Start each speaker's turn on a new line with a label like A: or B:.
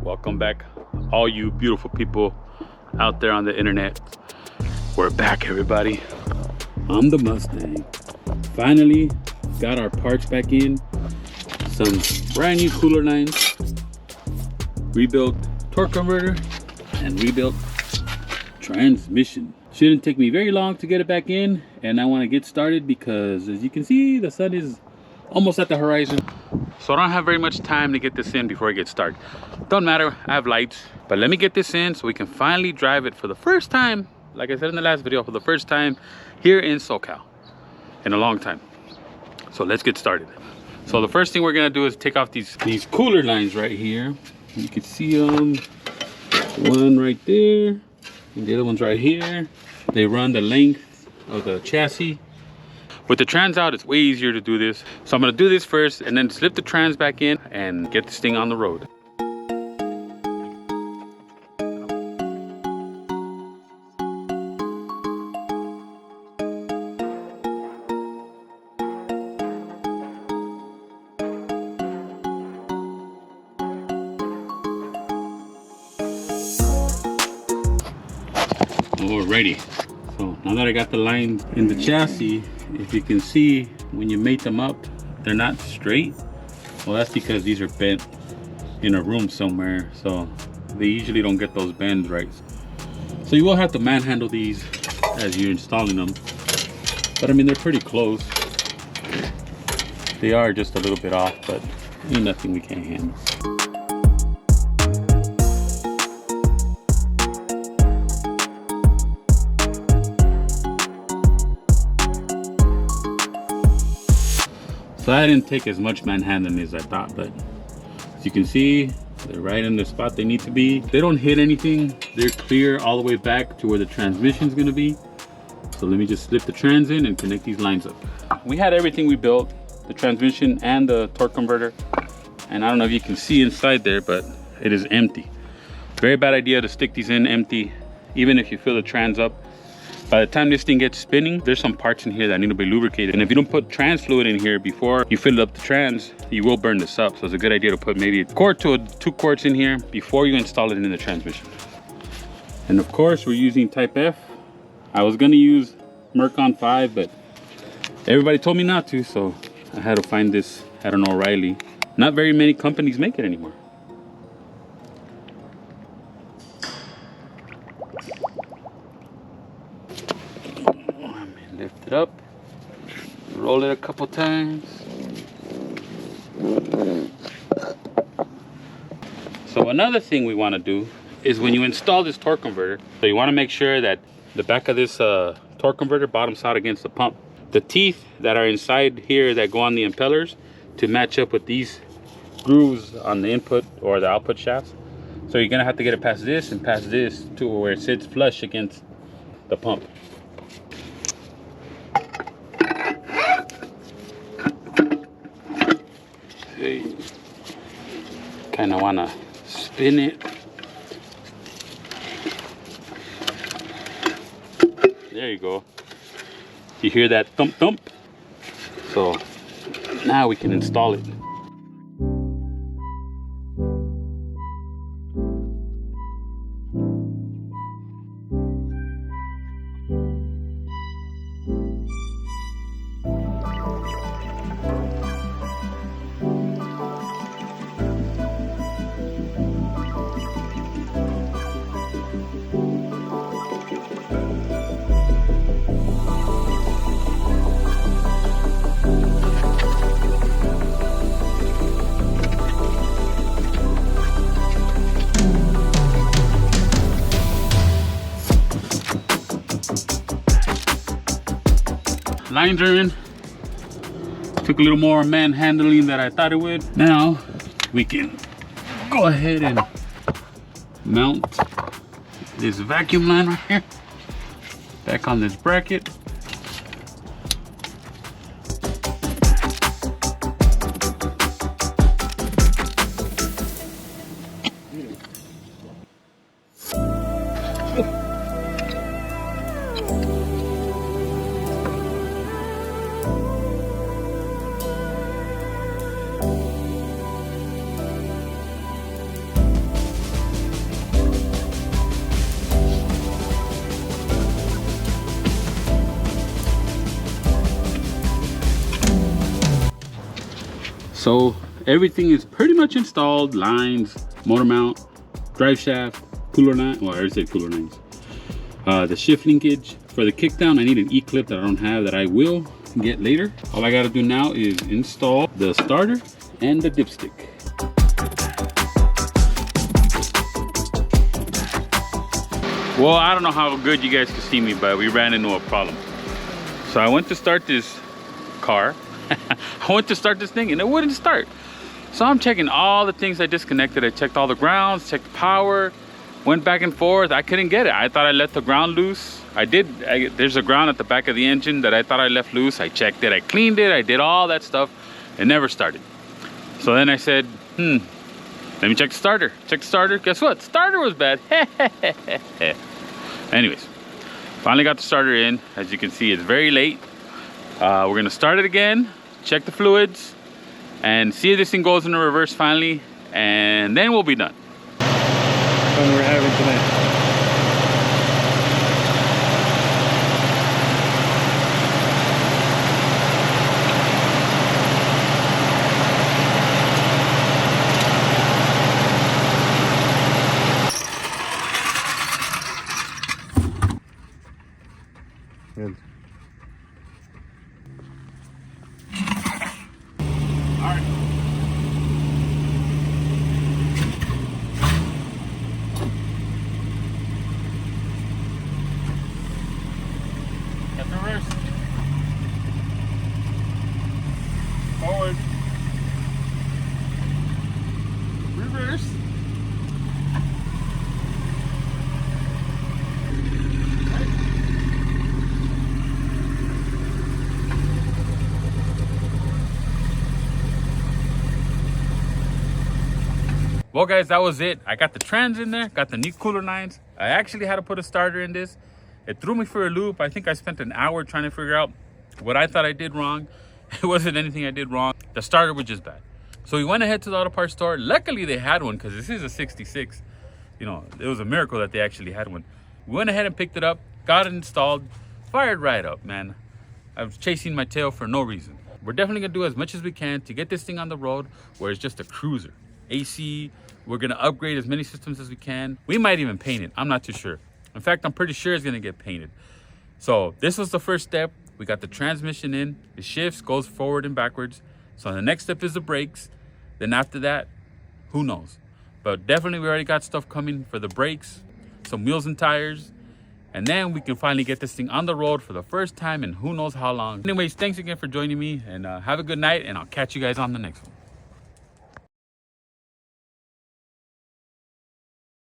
A: Welcome back, all you beautiful people out there on the internet. We're back, everybody. I'm the Mustang. Finally got our parts back in. Some brand new cooler lines, rebuilt torque converter, and rebuilt transmission. Shouldn't take me very long to get it back in, and I want to get started because, as you can see, the sun is almost at the horizon. So I don't have very much time to get this in before I get started. Don't matter, I have lights, but let me get this in so we can finally drive it for the first time, like I said in the last video, for the first time here in SoCal in a long time. So let's get started. So the first thing we're gonna do is take off these cooler lines right here. You can see them, one right there, and the other one's right here. They run the length of the chassis. With the trans out, it's way easier to do this. So I'm gonna do this first and then slip the trans back in and get this thing on the road. Alrighty, so now that I got the lines in the chassis, if you can see, when you mate them up, they're not straight. Well, that's because these are bent in a room somewhere, so they usually don't get those bends right. So you will have to manhandle these as you're installing them, but I mean, they're pretty close. They are just a little bit off, but ain't nothing we can't handle. So I didn't take as much manhandling as I thought, but as you can see, they're right in the spot they need to be. They don't hit anything. They're clear all the way back to where the transmission's gonna be. So let me just slip the trans in and connect these lines up. We had everything we built, the transmission and the torque converter. And I don't know if you can see inside there, but it is empty. Very bad idea to stick these in empty, even if you fill the trans up. By the time this thing gets spinning, there's some parts in here that need to be lubricated. And if you don't put trans fluid in here before you fill up the trans, you will burn this up. So it's a good idea to put maybe a quart to 2 quarts in here before you install it in the transmission. And of course, we're using Type F. I was gonna use Mercon 5, but everybody told me not to, so I had to find this at an O'Reilly. Not very many companies make it anymore. Lift it up, roll it a couple times. So another thing we want to do is when you install this torque converter, so you want to make sure that the back of this torque converter bottoms out against the pump. The teeth that are inside here that go on the impellers to match up with these grooves on the input or the output shafts. So you're gonna have to get it past this and past this to where it sits flush against the pump. Kind of want to spin it. There you go. You hear that thump thump? So now we can install it. Lines are in. Took a little more manhandling than I thought it would. Now we can go ahead and mount this vacuum line right here back on this bracket. So everything is pretty much installed. Lines, motor mount, drive shaft, cooler line. Well, I already said cooler lines. The shift linkage. For the kickdown, I need an E-clip that I don't have that I will get later. All I gotta do now is install the starter and the dipstick. Well, I don't know how good you guys can see me, but we ran into a problem. So I went to start this car. I went to start this thing and it wouldn't start. So I'm checking all the things I disconnected. I checked all the grounds, checked the power, went back and forth. I couldn't get it. I thought I let the ground loose. There's a ground at the back of the engine that I thought I left loose. I checked it, I cleaned it, I did all that stuff. It never started. So then I said, let me check the starter. Check the starter. Guess what? Starter was bad. Anyways, finally got the starter in. As you can see, it's very late. We're gonna start it again, check the fluids, and see if this thing goes into reverse finally, and then we'll be done.
B: Fun we're having tonight. Good.
A: All right. Got the reverse. Forward. Reverse. Well guys, that was it. I got the trans in there, got the new cooler lines. I actually had to put a starter in this. It threw me for a loop. I think I spent an hour trying to figure out what I thought I did wrong. It wasn't anything I did wrong. The starter was just bad. So we went ahead to the auto parts store. Luckily they had one because this is a 66. You know, it was a miracle that they actually had one. We went ahead and picked it up, got it installed, fired right up, man. I was chasing my tail for no reason. We're definitely gonna do as much as we can to get this thing on the road where it's just a cruiser. AC, we're gonna upgrade as many systems as we can. We might even paint it, I'm not too sure. In fact, I'm pretty sure it's gonna get painted. So this was the first step. We got the transmission in, the shifts goes forward and backwards. So the next step is the brakes. Then after that, who knows? But definitely we already got stuff coming for the brakes, some wheels and tires, and then we can finally get this thing on the road for the first time in who knows how long. Anyways, thanks again for joining me, and have a good night, and I'll catch you guys on the next one.